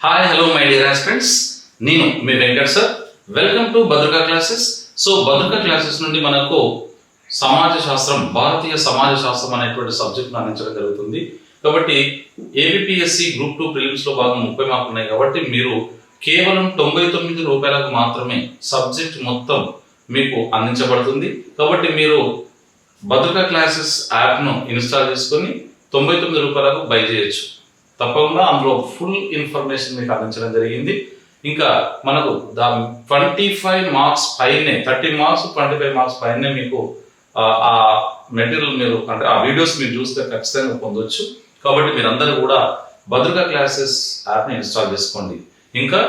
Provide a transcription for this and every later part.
Hi hello my dear aspirants, నేను మీ Venkat sir. Welcome to Bhadraka classes. So Bhadraka classes నుండి మనకు సమాజ శాస్త్రం, భారతీయ సమాజ శాస్త్రం అనేటువంటి సబ్జెక్ట్ను అందించడం జరుగుతుంది. కాబట్టి ఏబిపిఎస్సి గ్రూప్ 2 ప్రిలిమ్స్లో భాగం 30 మార్కులు ఉన్నాయి. కాబట్టి మీరు కేవలం 99 రూపాయలకు మాత్రమే సబ్జెక్ట్ మొత్తం మీకు అందించబడుతుంది. కాబట్టి మీరు భద్రకా క్లాసెస్ యాప్ను ఇన్స్టాల్ చేసుకొని 99 రూపాయలకు బై చేయొచ్చు. తప్పకుండా అందులో ఫుల్ ఇన్ఫర్మేషన్ మీకు అందించడం జరిగింది. ఇంకా మనకు 25 మార్క్స్ పైనే, 30 మార్క్స్ 25 మార్క్స్ పైనే మీకు ఆ మెటీరియల్ మీరు అంటే ఆ వీడియోస్ మీరు చూస్తే ఖచ్చితంగా పొందొచ్చు. కాబట్టి మీరందరూ కూడా భద్రకా క్లాసెస్ యాప్ని ఇన్స్టాల్ చేసుకోండి. ఇంకా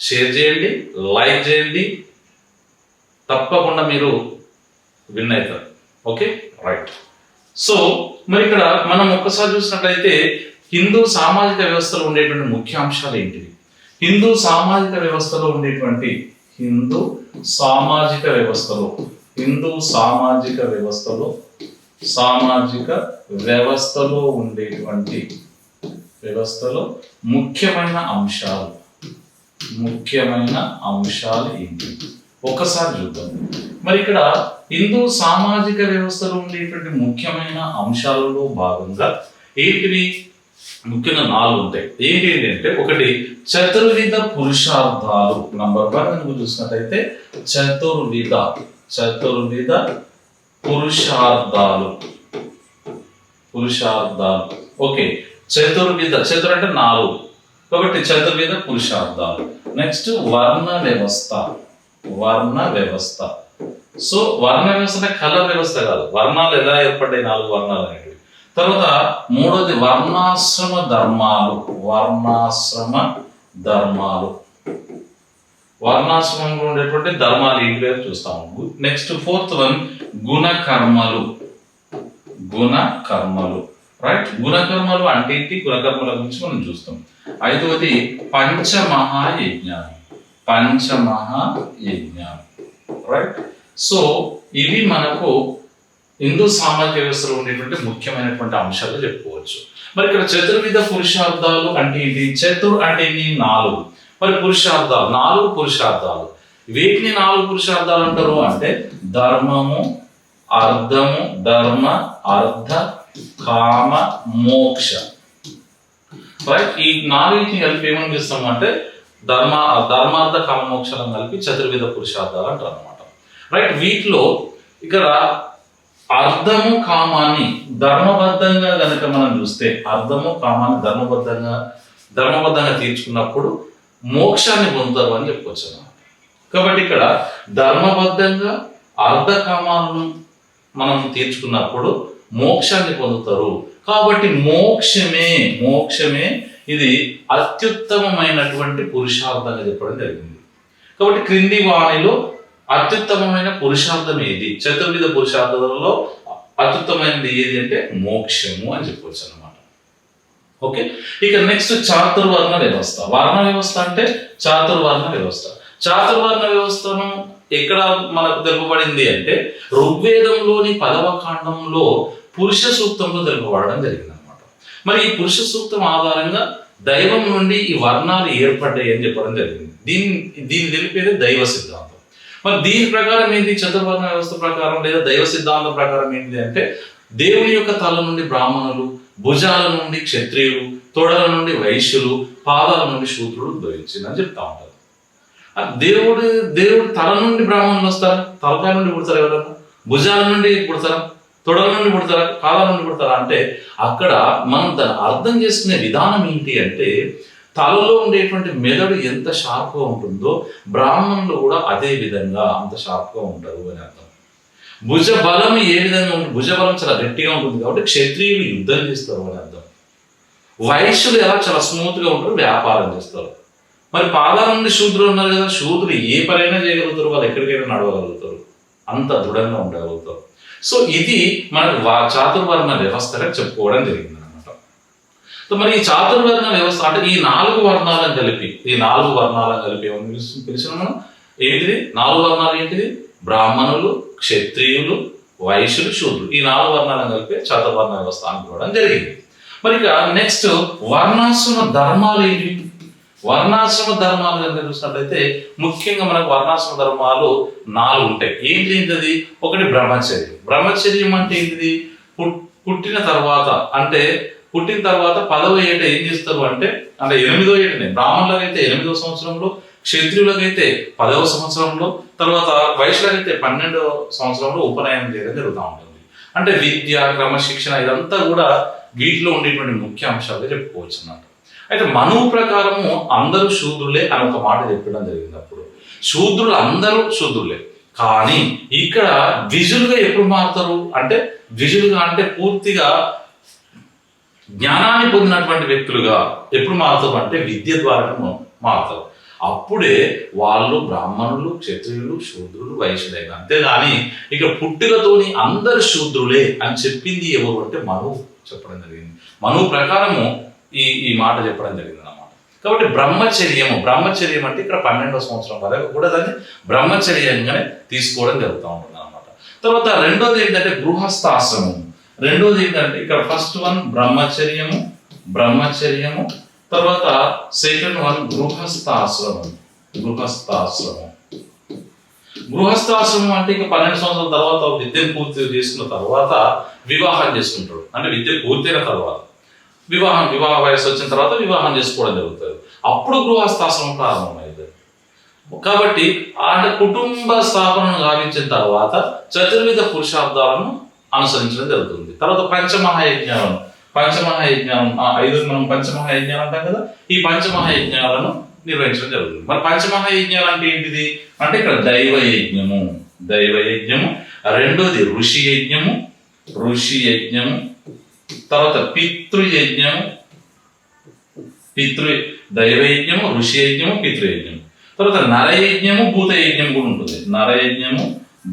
షేర్ చేయండి, లైక్ చేయండి, తప్పకుండా మీరు విన్ అవుతారు. Okay, right. సో మరి ఇక్కడ మనం ఒక్కసారి చూసినట్లయితే హిందూ సామాజిక వ్యవస్థలో ఉండేటువంటి ముఖ్య అంశాలు ఏంటివి? హిందూ సామాజిక వ్యవస్థలో ఉండేటువంటి వ్యవస్థలో ముఖ్యమైన అంశాలు ఏంటి ఒక్కసారి చూద్దాం. మరి ఇక్కడ హిందూ సామాజిక వ్యవస్థలో ఉండేటువంటి ముఖ్యమైన అంశాలలో భాగంగా ఏంటివి? ముఖ్యంగా 4 ఉంటాయి. ఏంటి అంటే, ఒకటి చతుర్విధ పురుషార్థాలు. నంబర్ 1 కనుక చూసినట్టయితే చతుర్విధ పురుషార్థాలు. ఓకే, చతుర్విధ అంటే 4 కాబట్టి చతుర్విధ పురుషార్థాలు. నెక్స్ట్ వర్ణ వ్యవస్థ. సో వర్ణ వ్యవస్థ అంటే కలర్ వ్యవస్థ కాదు. వర్ణాలు ఎలా ఏర్పడ్డాయి? 4 వర్ణాలు అనేవి. తర్వాత మూడోది వర్ణాశ్రమ ధర్మాలు. వర్ణాశ్రమంలో ఉండేటువంటి ధర్మాలు ఏంటి చూస్తాము. నెక్స్ట్ 4th వన్ గుణకర్మలు. రైట్, గుణకర్మలు అంటే ఏంటి? గుణకర్మల గురించి మనం చూస్తాం. 5వది పంచమహాయజ్ఞాలు. రైట్. సో ఇవి మనకు హిందూ సామాజిక వ్యవస్థలో ఉండేటువంటి ముఖ్యమైనటువంటి అంశాలు చెప్పుకోవచ్చు. మరి ఇక్కడ చతుర్విధ పురుషార్థాలు అంటే ఏంటి? చతుర్ అంటే 4. మరి పురుషార్థాలు 4 పురుషార్థాలు. వీటిని 4 పురుషార్థాలు అంటారు అంటే ధర్మ, అర్థ, కామ, మోక్ష. రైట్, ఈ 4ని కలిపి ఏమని పిలుస్తాం అంటే ధర్మార్థ, కామ, మోక్షలను కలిపి చతుర్విధ పురుషార్థాలు అంటారు అనమాట. రైట్, వీటిలో ఇక్కడ అర్థము కామాన్ని ధర్మబద్ధంగా గనక మనం చూస్తే, అర్థము కామాన్ని ధర్మబద్ధంగా తీర్చుకున్నప్పుడు మోక్షాన్ని పొందుతారు అని చెప్పుకోవచ్చు అన్నమాట. కాబట్టి ఇక్కడ ధర్మబద్ధంగా అర్ధ కామాలను మనం తీర్చుకున్నప్పుడు మోక్షాన్ని పొందుతారు. కాబట్టి మోక్షమే ఇది అత్యుత్తమమైనటువంటి పురుషార్థంగా చెప్పడం జరిగింది. కాబట్టి క్రింది వాణిలో అత్యుత్తమమైన పురుషార్థం ఏది? చతుర్విధ పురుషార్థంలో అత్యుత్తమైనది ఏది అంటే మోక్షము అని చెప్పవచ్చు అన్నమాట. ఓకే, ఇక నెక్స్ట్ చాతుర్వర్ణ వ్యవస్థ. వర్ణ వ్యవస్థ అంటే చాతుర్వర్ణ వ్యవస్థను ఎక్కడ మనకు తెలుపబడింది అంటే ఋగ్వేదంలోని 10వ ఖండంలో పురుష సూక్తంలో తెలుపబడడం జరిగింది అనమాట. మరి ఈ పురుష సూక్తం ఆధారంగా దైవం నుండి ఈ వర్ణాలు ఏర్పడ్డాయి అని చెప్పడం జరిగింది. దీన్ని తెలిపేది దైవ సిద్ధాంతం. మరి దీని ప్రకారం ఏంటి? చతుర్వర్ణ వ్యవస్థ ప్రకారం లేదా దైవ సిద్ధాంతం ప్రకారం ఏంటి అంటే దేవుని యొక్క తల నుండి బ్రాహ్మణులు, భుజాల నుండి క్షత్రియులు, తొడల నుండి వైశ్యులు, పాదాల నుండి శూద్రులు ఉద్భవించిందని చెప్తా ఉంటారు. దేవుడు తల నుండి బ్రాహ్మణులు వస్తారా? తలకాయ నుండి పుడతారా? ఎవరన్నా భుజాల నుండి పుడతారా? తొడల నుండి పుడతారా? పాదాల నుండి పుడతారా? అంటే అక్కడ మనం దాన్ని అర్థం చేసుకునే విధానం ఏంటి అంటే తలలో ఉండేటువంటి మెదడు ఎంత షార్ప్గా ఉంటుందో బ్రాహ్మణులు కూడా అదే విధంగా అంత షార్ప్గా ఉంటారు అని అర్థం. భుజ బలం ఏ విధంగా ఉంటుంది? భుజ బలం చాలా గట్టిగా ఉంటుంది కాబట్టి క్షత్రియులు యుద్ధం చేస్తారు అని అర్థం. వైశ్యులు ఎలా చాలా స్మూత్గా ఉంటారు, వ్యాపారం చేస్తారు. మరి పాదాల నుండి శూద్రులు ఉన్నారు కదా, శూద్రులు ఏ పనైనా చేయగలుగుతారు, వాళ్ళు ఎక్కడికైనా నడవగలుగుతారు, అంత దృఢంగా ఉండగలుగుతారు. సో ఇది మనకు చాతుర్వర్ణ వ్యవస్థగా చెప్పుకోవడం జరిగింది. మరి ఈ చాతుర్వర్ణ వ్యవస్థ అంటే ఈ 4 వర్ణాలను కలిపి ఏమని పిలిచిన మనం ఏంటిది? 4 వర్ణాలు ఏంటిది? బ్రాహ్మణులు, క్షత్రియులు, వైశ్యులు, శూద్రులు. ఈ 4 వర్ణాలను కలిపి చాతుర్వర్ణ వ్యవస్థ అనుకోవడం జరిగింది. మరి ఇక నెక్స్ట్ వర్ణాశ్రమ ధర్మాలు ఏంటి? వర్ణాశ్రమ ధర్మాలు కనుక చూసినట్లయితే ముఖ్యంగా మనకు వర్ణాశ్రమ ధర్మాలు 4 ఉంటాయి. ఏంటిది? ఒకటి బ్రహ్మచర్యం. బ్రహ్మచర్యం అంటే ఏంటిది? పుట్టిన తర్వాత 10వ ఏట ఏం చేస్తారు అంటే 8వ ఏటనే బ్రాహ్మణులకు అయితే 8వ సంవత్సరంలో, క్షత్రియులకైతే 10వ సంవత్సరంలో, తర్వాత వైశ్యులకైతే 12వ సంవత్సరంలో ఉపనయనం చేయడం జరుగుతూ ఉంటుంది. అంటే విద్య, క్రమశిక్షణ ఇదంతా కూడా వీటిలో ఉండేటువంటి ముఖ్య అంశాలుగా చెప్పుకోవచ్చు అన్నమాట. అయితే మనువు ప్రకారము అందరూ శూద్రులే అని ఒక మాట చెప్పడం జరిగింది. అప్పుడు శూద్రులు అందరూ శూద్రులే, కానీ ఇక్కడ ద్విజులుగా ఎప్పుడు మారుతారు అంటే ద్విజులుగా అంటే పూర్తిగా జ్ఞానాన్ని పొందినటువంటి వ్యక్తులుగా ఎప్పుడు మారుతారు అంటే విద్య ద్వారా మారుతారు. అప్పుడే వాళ్ళు బ్రాహ్మణులు, క్షత్రియులు, శూద్రులు, వైశ్యులే. అంతేగాని ఇక పుట్టుకతోని అందరు శూద్రులే అని చెప్పింది ఎవరు అంటే మనువు చెప్పడం జరిగింది. మనువు ప్రకారము ఈ మాట చెప్పడం జరిగింది అన్నమాట. కాబట్టి బ్రహ్మచర్యం అంటే ఇక్కడ 12వ సంవత్సరం వరకు కూడా దాన్ని బ్రహ్మచర్యంగానే తీసుకోవడం జరుగుతూ ఉంటుంది అన్నమాట. తర్వాత రెండోది ఏంటంటే గృహస్థాశ్రమం. రెండోది ఏంటంటే ఇక్కడ ఫస్ట్ వన్ బ్రహ్మచర్యము, తర్వాత సెకండ్ వన్ గృహస్థాశ్రమం అంటే ఇక 12 సంవత్సరాల తర్వాత విద్యను పూర్తి చేసుకున్న తర్వాత వివాహం చేసుకుంటాడు. అంటే విద్య పూర్తయిన తర్వాత వివాహ వయసు వచ్చిన తర్వాత వివాహం చేసుకోవడం జరుగుతుంది. అప్పుడు గృహస్థాశ్రమం ప్రారంభమైంది. కాబట్టి అంటే కుటుంబ స్థాపనను గావించిన తర్వాత చతుర్విధ పురుషార్థాలను అనుసరించడం జరుగుతుంది. తర్వాత పంచమహాయజ్ఞానం 5 మనం పంచమహాయజ్ఞాలు అంటాం కదా, ఈ పంచమహాయజ్ఞాలను నిర్వహించడం జరుగుతుంది. మరి పంచమహాయజ్ఞాలు అంటే ఏంటిది అంటే ఇక్కడ దైవ యజ్ఞము, రెండోది ఋషి యజ్ఞము, తర్వాత పితృయజ్ఞము, దైవయజ్ఞము, ఋషి యజ్ఞము, పితృయజ్ఞము, తర్వాత నరయజ్ఞము, భూతయజ్ఞం కూడా ఉంటుంది. నరయజ్ఞము,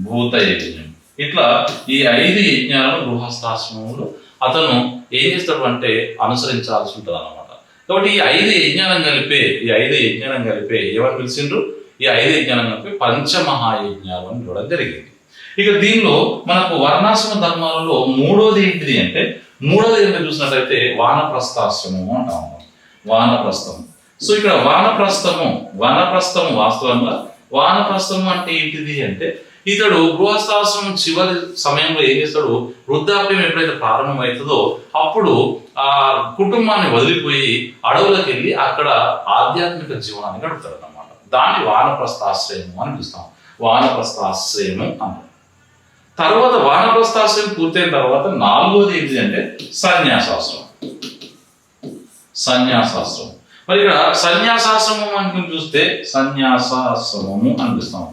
భూతయజ్ఞం, ఇట్లా ఈ 5 యజ్ఞాలను గృహస్థాశ్రమంలో అతను ఏం చేస్తాడు అంటే అనుసరించాల్సి ఉంటుంది అన్నమాట. కాబట్టి ఈ 5 యజ్ఞాలను కలిపే ఏమని పిలిచిండ్రు? ఈ 5 యజ్ఞాలను కలిపి పంచమహాయజ్ఞాలు అని చూడడం జరిగింది. ఇక దీనిలో మనకు వర్ణాశ్రమ ధర్మాలలో మూడోది ఏంటిది అంటే ఏంటో చూసినట్లయితే వానప్రస్థాశ్రమము అంటాము. వానప్రస్థం. సో ఇక్కడ వానప్రస్థము వాస్తవంగా వానప్రస్థము అంటే ఏంటిది అంటే ఇతడు గృహస్థాశ్రమం చివరి సమయంలో ఏం చేస్తాడు, వృద్ధాప్యం ఎప్పుడైతే ప్రారంభమవుతుందో అప్పుడు ఆ కుటుంబాన్ని వదిలిపోయి అడవులకు వెళ్ళి అక్కడ ఆధ్యాత్మిక జీవనాన్ని గడుపుతాడు అన్నమాట. దాన్ని వానప్రస్థాశ్రయము అని పిలుస్తాం. వానప్రస్థాశ్రయము అంటారు. తర్వాత వానప్రస్థాశ్రయం పూర్తయిన తర్వాత 4వది ఏంటి అంటే సన్యాసాశ్రమం. మరి ఇక్కడ సన్యాసాశ్రమం అని చూస్తే సన్యాసాశ్రమము అనిపిస్తాం.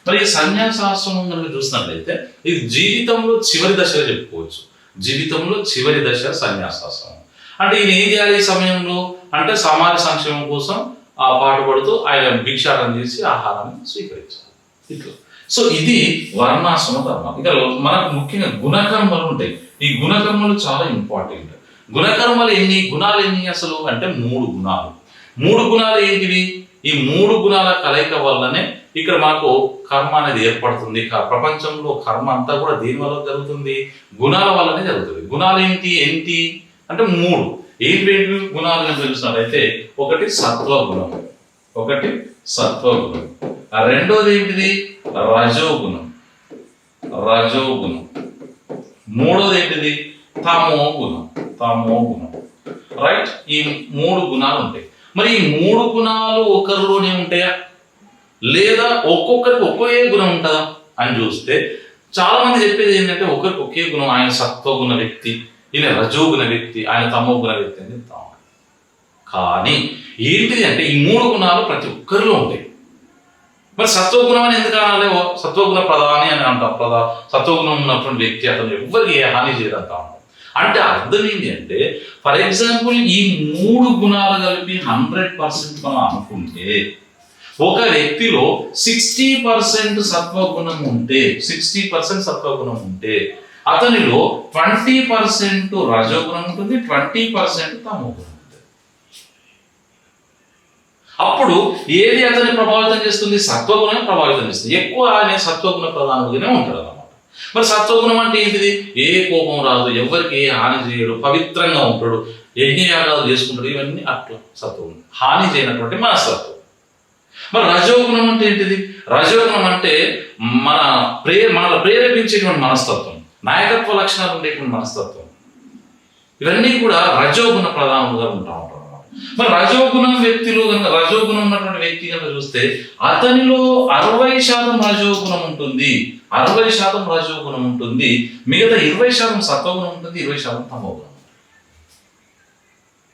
మరి ఈ సన్యాసాశ్రమం కనుక చూసినట్లయితే ఇది జీవితంలో చివరి దశగా చెప్పుకోవచ్చు. జీవితంలో చివరి దశ సన్యాసాశ్రమం. అంటే ఈయన ఏం చేయాలి ఈ సమయంలో అంటే సమాజ సంక్షేమం కోసం పాటుపడుతూ ఆయన భిక్షాటన చేసి ఆహారాన్ని స్వీకరించాలి. ఇట్లా సో ఇది వర్ణాశ్రమ ధర్మం. ఇక మనకు ముఖ్యంగా గుణకర్మలు ఉంటాయి. ఈ గుణకర్మలు చాలా ఇంపార్టెంట్. గుణాలు ఎన్ని అసలు అంటే 3 గుణాలు. 3 గుణాలు ఏంటివి? ఈ 3 గుణాల కలయిక వల్లనే ఇక్కడ మనకు కర్మ అనేది ఏర్పడుతుంది. ప్రపంచంలో కర్మ అంతా కూడా దేని వల్ల జరుగుతుంది? గుణాల వల్లనే జరుగుతుంది. గుణాలు ఏంటి అంటే 3. ఏంటి గుణాలు అని తెలుస్తున్నట్లయితే ఒకటి సత్వగుణం, రెండోది ఏంటిది రజోగుణం, మూడోది ఏంటిది తమో గుణం. రైట్, ఈ 3 గుణాలు ఉంటాయి. మరి ఈ 3 గుణాలు ఒకరిలోనే ఉంటాయా లేదా ఒక్కొక్కరికి ఒకే గుణం ఉంటుందా అని చూస్తే చాలా మంది చెప్పేది ఏంటంటే ఒకరికి ఒకే గుణం, ఆయన సత్వగుణ వ్యక్తి, ఈయన రజోగుణ వ్యక్తి, ఆయన తమోగుణ వ్యక్తి అని చెప్తా ఉంటారు. కానీ ఏంటిది అంటే ఈ 3 గుణాలు ప్రతి ఒక్కరిలో ఉంటాయి. మరి సత్వగుణం అని ఎందుకు అనాలి? సత్వగుణ ప్రధాని అని అంటాం. సత్వగుణం ఉన్నటువంటి వ్యక్తి అతను ఎవరికి ఏ హాని చేయదంటా ఉంటాం. అంటే అర్థం ఏంటి అంటే ఫర్ ఎగ్జాంపుల్ ఈ 3 గుణాలు కలిపి 100% మనం అనుకుంటే ఒక వ్యక్తిలో 60% సత్వగుణం ఉంటే అతనిలో 20% రజోగుణం ఉంటుంది, 20% తమోగుణం ఉంటుంది. అప్పుడు ఏది అతన్ని ప్రభావితం చేస్తుంది? సత్వగుణం ప్రభావితం చేస్తుంది. ఎక్కువ ఆయన సత్వగుణ ప్రధానంగానే ఉంటాడు అన్నమాట. మరి సత్వగుణం అంటే ఏంటిది? ఏ కోపం రాదు, ఎవరికి ఏ హాని చేయడు, పవిత్రంగా ఉంటాడు, యజ్ఞయాగాలు చేసుకుంటాడు, ఇవన్నీ అట్లా సత్వం. హాని చేయనటువంటి మనస్తత్వం. మరి రజోగుణం అంటే ఏంటిది? రజోగుణం అంటే మనల్ని ప్రేరేపించేటువంటి మనస్తత్వం, నాయకత్వ లక్షణాలు ఉండేటువంటి మనస్తత్వం. ఇవన్నీ కూడా రజోగుణ ప్రధానంగా ఉంటా ఉంటారు అన్నమాట. మరి రజోగుణం ఉన్నటువంటి వ్యక్తి కనుక చూస్తే అతనిలో 60% రజోగుణం ఉంటుంది, 60% రజోగుణం ఉంటుంది, మిగతా 20% సత్వగుణం ఉంటుంది, 20% తమోగుణం.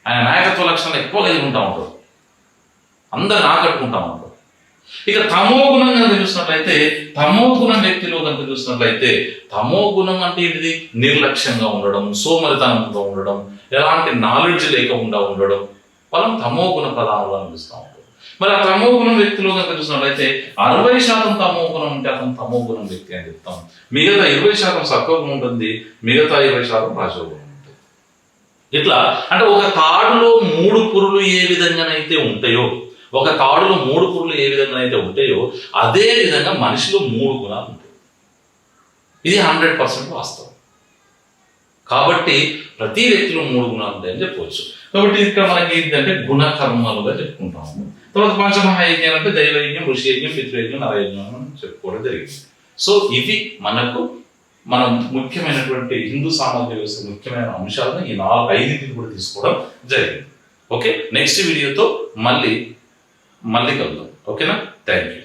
ఆయన నాయకత్వ లక్షణాలు ఎక్కువ కలిగి ఉంటా ఉంటారు, అందరిని ఆకట్టుకుంటా ఉంటారు. ఇక తమోగుణం కనుక చూసినట్లయితే, తమోగుణం వ్యక్తిలో కనుక చూసినట్లయితే, తమోగుణం అంటే ఇది నిర్లక్ష్యంగా ఉండడం, సోమరితనంగా ఉండడం, ఎలాంటి నాలెడ్జ్ లేకుండా ఉండడం, వాళ్ళని తమోగుణ ప్రధానంగా అనిపిస్తూ ఉంటారు. మరి ఆ తమోగుణం వ్యక్తిలో కనుక చూసినట్లయితే 60% తమోగుణం ఉంటే అతను తమోగుణం వ్యక్తి అని చెప్తాం. మిగతా 20% సత్వగుణం ఉంటుంది, మిగతా 20% రజోగుణం ఉంటుంది. ఇట్లా అంటే ఒక తాడులో 3 పురులు ఏ విధంగానైతే ఉంటాయో, ఒక తాడులో 3 పురులు ఏ విధంగా అయితే ఉంటాయో అదే విధంగా మనిషిలో 3 గుణాలు ఉంటాయి. ఇది 100% వాస్తవం. కాబట్టి ప్రతి వ్యక్తిలో 3 గుణాలు ఉంటాయని చెప్పవచ్చు. కాబట్టి ఇక్కడ మనకి ఏంటంటే గుణకర్మలుగా చెప్పుకుంటాము. తర్వాత పంచమహాయజ్ఞాలు అంటే దైవయజ్ఞం, ఋషియజ్ఞం, పితృయజ్ఞం, నరయజ్ఞం అని చెప్పుకోవడం జరిగింది. సో ఇవి మనం ముఖ్యమైనటువంటి హిందూ సామాజిక వ్యవస్థ ముఖ్యమైన అంశాలను ఈ 5 కూడా తీసుకోవడం జరిగింది. ఓకే, నెక్స్ట్ వీడియోతో మళ్ళీ కలుద్దాం. ఓకేనా? Thank you.